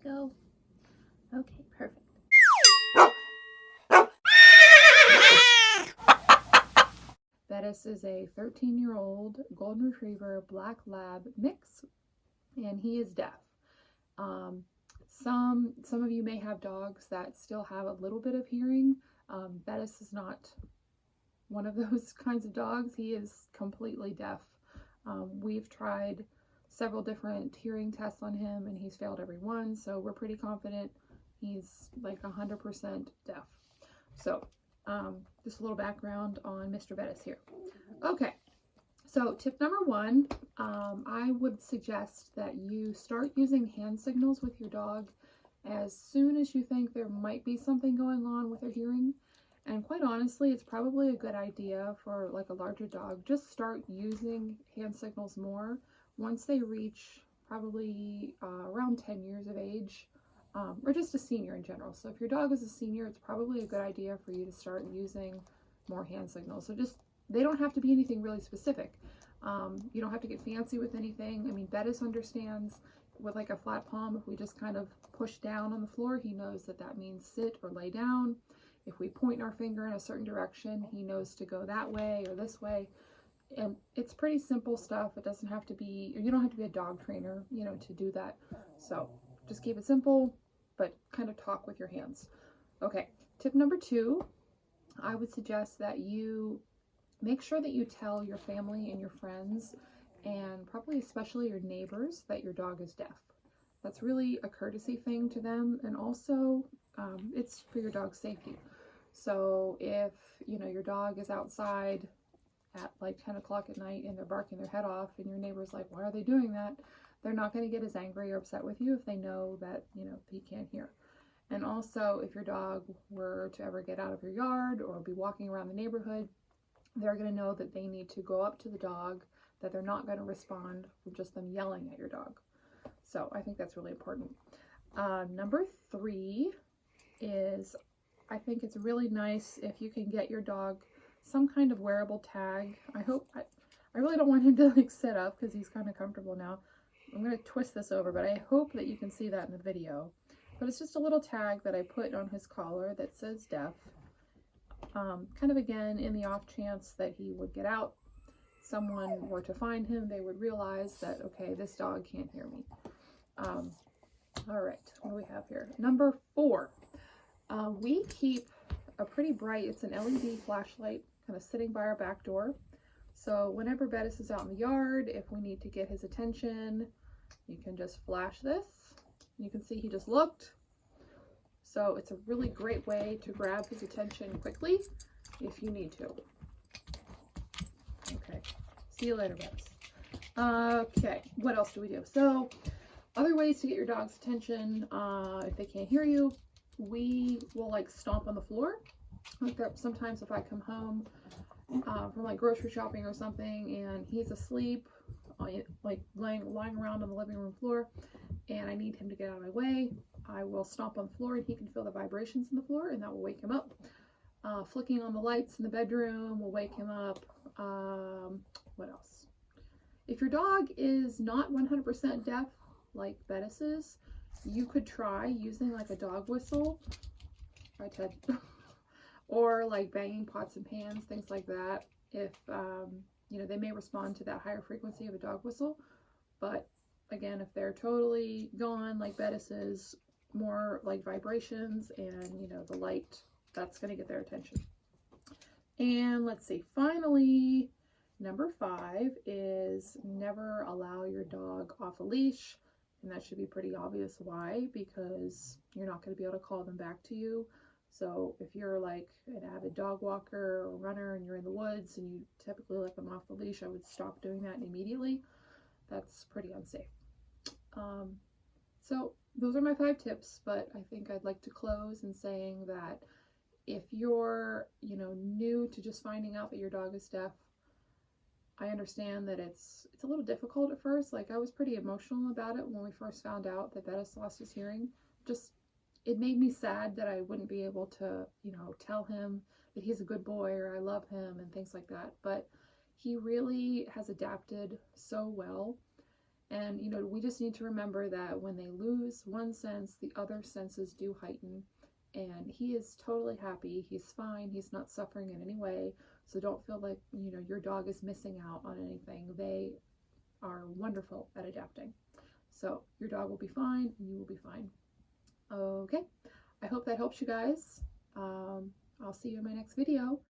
you go. Okay, perfect. Bettis is a 13-year-old golden retriever black lab mix, and he is deaf. Some of you may have dogs that still have a little bit of hearing. Bettis is not one of those kinds of dogs. He is completely deaf. We've tried several different hearing tests on him and he's failed every one, so we're pretty confident he's like 100% deaf. So just a little background on Mr. Bettis here. Okay, so tip number one, I would suggest that you start using hand signals with your dog as soon as you think there might be something going on with their hearing. And quite honestly, it's probably a good idea for like a larger dog, just start using hand signals more once they reach probably around 10 years of age, or just a senior in general. So if your dog is a senior, it's probably a good idea for you to start using more hand signals. So just, they don't have to be anything really specific. You don't have to get fancy with anything. I mean, Bettis understands with like a flat palm, if we just kind of push down on the floor, he knows that that means sit or lay down. If we point our finger in a certain direction, he knows to go that way or this way. And it's pretty simple stuff. It doesn't have to be, you don't have to be a dog trainer, you know, to do that. So just keep it simple, but kind of talk with your hands. Okay, tip number two, I would suggest that you make sure that you tell your family and your friends, and probably especially your neighbors, that your dog is deaf. That's really a courtesy thing to them, and also it's for your dog's safety. So if, you know, your dog is outside at like 10 o'clock at night and they're barking their head off and your neighbor's like, why are they doing that? They're not going to get as angry or upset with you if they know that, you know, he can't hear. And also, if your dog were to ever get out of your yard or be walking around the neighborhood, they're going to know that they need to go up to the dog, that they're not going to respond from just them yelling at your dog. So I think that's really important. Number three is, I think it's really nice if you can get your dog some kind of wearable tag. I really don't want him to like sit up because he's kind of comfortable now. I'm going to twist this over, but I hope that you can see that in the video. But it's just a little tag that I put on his collar that says deaf. Kind of again, in the off chance that he would get out, someone were to find him, they would realize that, okay, this dog can't hear me. All right, what do we have here? Number four, we keep a pretty bright, it's an LED flashlight kind of sitting by our back door. So whenever Bettis is out in the yard, if we need to get his attention, you can just flash this. You can see he just looked. So it's a really great way to grab his attention quickly if you need to. Okay, see you later, Bettis. Okay, what else do we do? So other ways to get your dog's attention, if they can't hear you, we will like stomp on the floor. Like that, sometimes if I come home from like grocery shopping or something and he's asleep, like lying around on the living room floor, and I need him to get out of my way, I will stomp on the floor and he can feel the vibrations in the floor, and that will wake him up. Flicking on the lights in the bedroom will wake him up. What else? If your dog is not 100% deaf, like Bettis is, you could try using like a dog whistle. Right, Ted? Or like banging pots and pans, things like that. If, you know, they may respond to that higher frequency of a dog whistle. But again, if they're totally gone, like Bettis is, more like vibrations and, you know, the light, that's going to get their attention. And let's see, finally, number five is never allow your dog off a leash. And that should be pretty obvious why, because you're not going to be able to call them back to you. So if you're like an avid dog walker or runner and you're in the woods and you typically let them off the leash, I would stop doing that immediately. That's pretty unsafe. So those are my 5 tips, but I think I'd like to close in saying that if you're, you know, new to just finding out that your dog is deaf, I understand that it's a little difficult at first. Like, I was pretty emotional about it when we first found out that Bettis lost his hearing. Just, it made me sad that I wouldn't be able to, you know, tell him that he's a good boy or I love him and things like that. But he really has adapted so well. And, you know, we just need to remember that when they lose one sense, the other senses do heighten. And he is totally happy. He's fine. He's not suffering in any way. So don't feel like, you know, your dog is missing out on anything. They are wonderful at adapting. So your dog will be fine and you will be fine. Okay. I hope that helps you guys. I'll see you in my next video.